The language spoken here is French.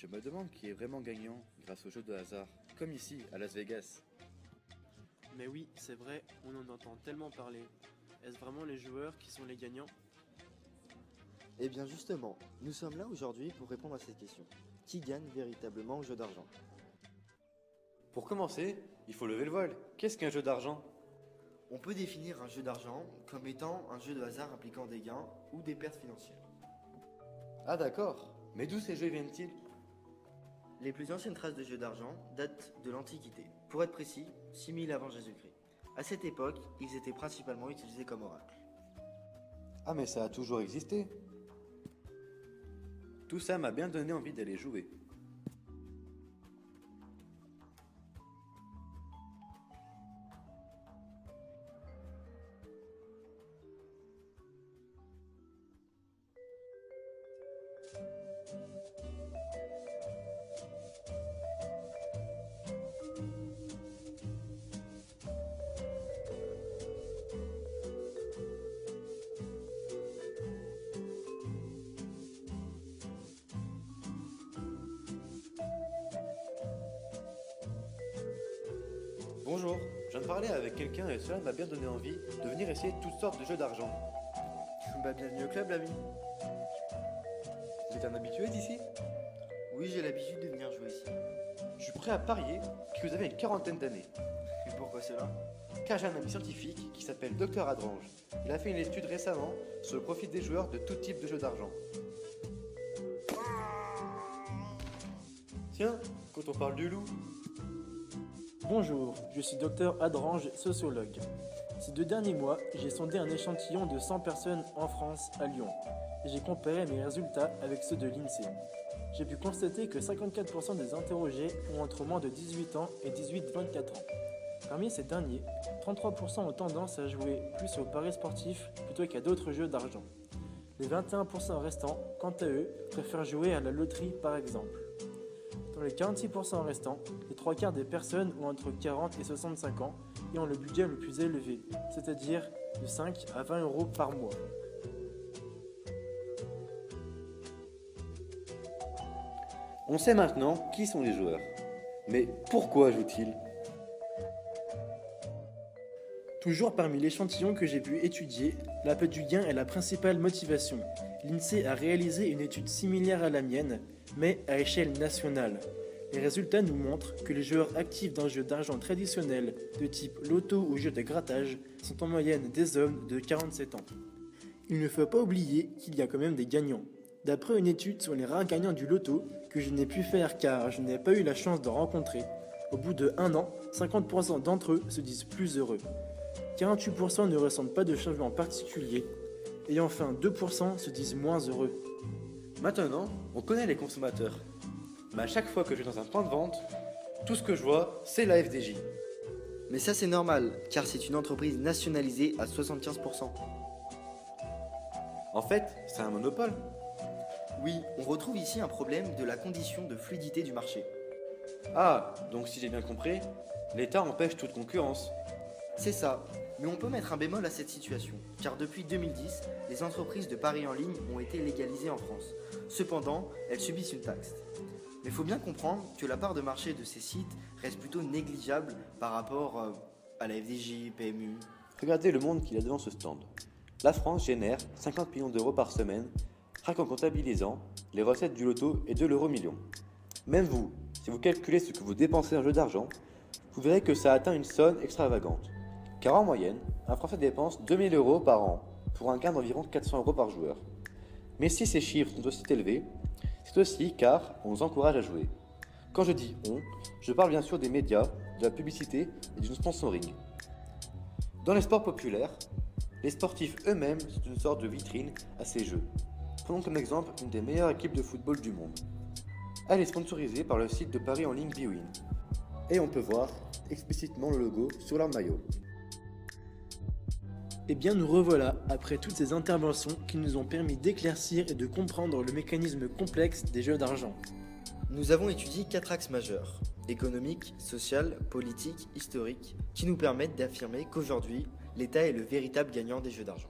Je me demande qui est vraiment gagnant grâce aux jeux de hasard, comme ici à Las Vegas. Mais oui, c'est vrai, on en entend tellement parler. Est-ce vraiment les joueurs qui sont les gagnants? Eh bien justement, nous sommes là aujourd'hui pour répondre à cette question. Qui gagne véritablement au jeu d'argent? Pour commencer, il faut lever le voile. Qu'est-ce qu'un jeu d'argent? On peut définir un jeu d'argent comme étant un jeu de hasard impliquant des gains ou des pertes financières. Ah d'accord, mais d'où ces jeux viennent-ils? Les plus anciennes traces de jeux d'argent datent de l'Antiquité. Pour être précis, 6000 avant Jésus-Christ. À cette époque, ils étaient principalement utilisés comme oracles. Ah mais ça a toujours existé. Tout ça m'a bien donné envie d'aller jouer. Bonjour, je viens de parler avec quelqu'un et cela m'a bien donné envie de venir essayer toutes sortes de jeux d'argent. Bienvenue au club, l'ami. Vous êtes un habitué d'ici? Oui, j'ai l'habitude de venir jouer ici. Je suis prêt à parier que vous avez une quarantaine d'années. Et pourquoi cela? Car j'ai un ami scientifique qui s'appelle Dr Adrange. Il a fait une étude récemment sur le profit des joueurs de tout type de jeux d'argent. Tiens, quand on parle du loup, Bonjour, je suis Dr Adrange, sociologue. Ces 2 derniers mois, j'ai sondé un échantillon de 100 personnes en France, à Lyon, et j'ai comparé mes résultats avec ceux de l'INSEE. J'ai pu constater que 54% des interrogés ont entre moins de 18 ans et 18-24 ans. Parmi ces derniers, 33% ont tendance à jouer plus aux paris sportifs plutôt qu'à d'autres jeux d'argent. Les 21% restants, quant à eux, préfèrent jouer à la loterie par exemple. Dans les 46% restants, les 3/4 des personnes ont entre 40 et 65 ans et ont le budget le plus élevé, c'est-à-dire de 5 à 20 euros par mois. on sait maintenant qui sont les joueurs. Mais pourquoi jouent-ils? Toujours parmi l'échantillon que j'ai pu étudier, l'appât du gain est la principale motivation. L'INSEE a réalisé une étude similaire à la mienne, mais à échelle nationale. Les résultats nous montrent que les joueurs actifs d'un jeu d'argent traditionnel de type loto ou jeu de grattage sont en moyenne des hommes de 47 ans. Il ne faut pas oublier qu'il y a quand même des gagnants. D'après une étude sur les rares gagnants du loto, que je n'ai pu faire car je n'ai pas eu la chance de rencontrer, au bout de 1 an, 50% d'entre eux se disent plus heureux. 48% ne ressentent pas de changement particulier, et enfin 2% se disent moins heureux. Maintenant, on connaît les consommateurs. Mais à chaque fois que je vais dans un point de vente, tout ce que je vois, c'est la FDJ. Mais ça c'est normal, car c'est une entreprise nationalisée à 75%. En fait, c'est un monopole. Oui, on retrouve ici un problème de la condition de fluidité du marché. Ah, donc si j'ai bien compris, l'État empêche toute concurrence. C'est ça, mais on peut mettre un bémol à cette situation, car depuis 2010, les entreprises de paris en ligne ont été légalisées en France. Cependant, elles subissent une taxe. Mais il faut bien comprendre que la part de marché de ces sites reste plutôt négligeable par rapport à la FDJ, PMU. Regardez le monde qu'il y a devant ce stand. La France génère 50 millions d'euros par semaine, rien qu'en comptabilisant les recettes du loto et de l'euro-million. Même vous, si vous calculez ce que vous dépensez en jeu d'argent, vous verrez que ça atteint une somme extravagante. Car en moyenne, un Français dépense 2000 euros par an, pour un gain d'environ 400 euros par joueur. Mais si ces chiffres sont aussi élevés, c'est aussi car on nous encourage à jouer. Quand je dis on, je parle bien sûr des médias, de la publicité et du sponsoring. Dans les sports populaires, les sportifs eux-mêmes sont une sorte de vitrine à ces jeux. Prenons comme exemple une des meilleures équipes de football du monde. Elle est sponsorisée par le site de paris en ligne bwin. Et on peut voir explicitement le logo sur leur maillot. Eh bien nous revoilà, après toutes ces interventions qui nous ont permis d'éclaircir et de comprendre le mécanisme complexe des jeux d'argent. Nous avons étudié 4 axes majeurs, économique, social, politique, historique, qui nous permettent d'affirmer qu'aujourd'hui, l'État est le véritable gagnant des jeux d'argent.